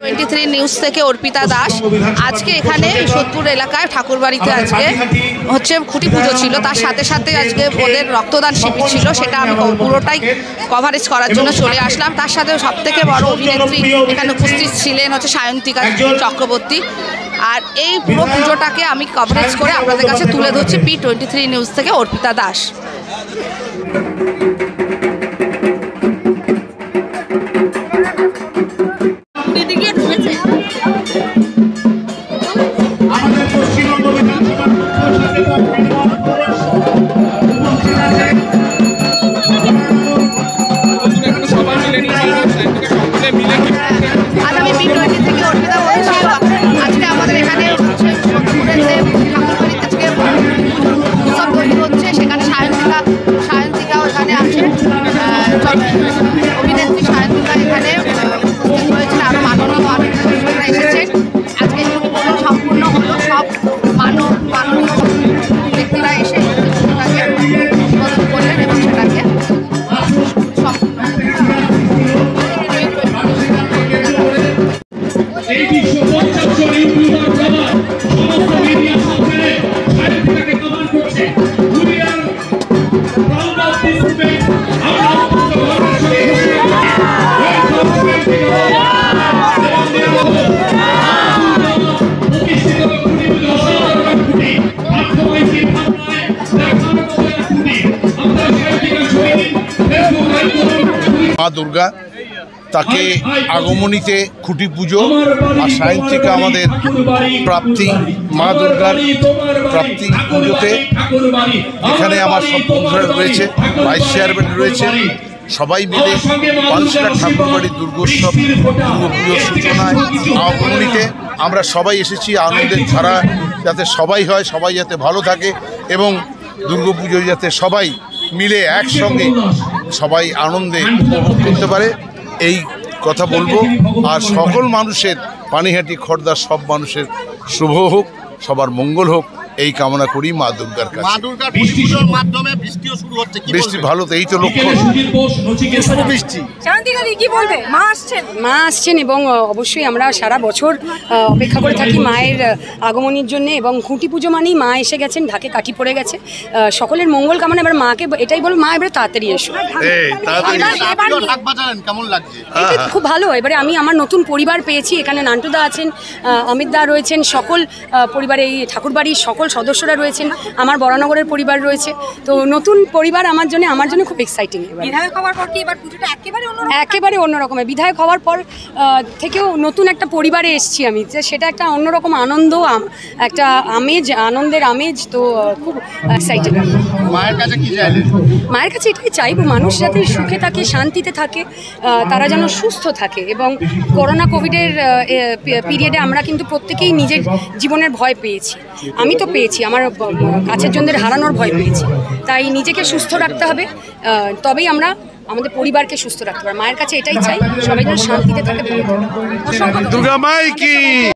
23 news থেকে অর্পিতা দাস। আজকে এখানে সোদপুর এলাকায় ঠাকুরবাড়িতে আজকে হচ্ছে খুঁটি পুজো ছিল, তার সাথে সাথে আজকে ওদের রক্তদান শিবির ছিল, সেটা আমি পুরোটাই কভারেজ করার জন্য চলে আসলাম। তার সাথে সবথেকে বড় অভিনেত্রী এখানে উপস্থিত ছিলেন হচ্ছে সায়ন্তিকা চক্রবর্তী। আর এই পুরো পুজোটাকে আমি কভারেজ করে আপনাদের কাছে তুলে ধরছি P23 নিউজ থেকে অর্পিতা দাস। আমি P20 থেকে অর্পিতা বলছি। আজকে আমাদের এখানে ঠাকুরবাড়িতে আজকে উৎসব তৈরি হচ্ছে, সেখানে সায়ন্তিকা ওখানে আছে, অভিনেত্রী সায়ন্তিকা এখানে উপস্থিত হয়েছিল, আরও মাননীয় আলোচনা এসেছেন। আজকে সম্পূর্ণ হলো, সব মাননীয় ব্যক্তিরা এসে সেটাকে উদ্বোধন করলেন এবং সেটাকে সম্পূর্ণ মা দুর্গা, তাকে আগমনীতে খুঁটি পুজো আর সায়ন্তিকা আমাদের প্রাপ্তি, মা দুর্গার প্রাপ্তি পুজোতে এখানে আমার সব বন্ধুরা রয়েছে, ভাইস চেয়ারম্যান রয়েছে, সবাই মিলে পাঁচটা ঠাকুরবাড়ির দুর্গোৎসব দুর্গাপুজোর সূচনায় আগমনীতে আমরা সবাই এসেছি। আনন্দের ধারা যাতে সবাই হয়, সবাই যাতে ভালো থাকে এবং দুর্গাপুজো যাতে সবাই মিলে একসঙ্গে সবাই আনন্দে উপভোগ করতে পারে, এই কথা বলবো। আর সকল মানুষের, পানিহাটি খড়দার সব মানুষের শুভ হোক, সবার মঙ্গল হোক, এই কামনা করি মা দুর্গার কাছে। বৃষ্টি ভালো তো, এই তো লক্ষ্য। মা আসছেন এবং অবশ্যই আমরা সারা বছর অপেক্ষা করে থাকি মায়ের আগমনের জন্য, এবং খুঁটি পুজো মানেই মা এসে গেছেন, ঢাকে কাঠি পড়ে গেছে, সকলের মঙ্গল কামনা। এবার মাকে এটাই বল, মা এবারে তাড়াতাড়ি এসো। খুব ভালো। এবারে আমি আমার নতুন পরিবার পেয়েছি, এখানে নান্টুদা আছেন, অমিত দা রয়েছেন, সকল পরিবারে এই ঠাকুরবাড়ির সকল সদস্যরা রয়েছেন, আমার বরানগরের পরিবার রয়েছে, তো নতুন পরিবার আমার জন্য খুব এক্সাইটিং। বিধায়ক হওয়ার পর কি এবার পুজোটা একেবারে অন্যরকম। বিধায়ক হওয়ার পর থেকেও নতুন একটা পরিবারে এসেছি আমি, যে সেটা একটা অন্যরকম আনন্দ, একটা আমেজ, আনন্দের আমেজ, তো খুব এক্সাইটেড। মায়ের কাছে কি চাইলেন? মায়ের কাছে এটাই চাইবো, মানুষ যাতে সুখে থাকে, শান্তিতে থাকে, তারা যেন সুস্থ থাকে। এবং করোনা কোভিডের পিরিয়ডে আমরা কিন্তু প্রত্যেকেই নিজের জীবনের ভয় পেয়েছি, আমি তো পেয়েছি, আমার কাছের জনদের হারানোর ভয় পেয়েছি। তাই নিজেকে সুস্থ রাখতে হবে, তবেই আমরা আমাদের পরিবারকে সুস্থ রাখতে পারি। মায়ের কাছে এটাই চাই, সবাই যেন শান্তিতে থাকে, ভালো থাকে। দুর্গা মাই কি।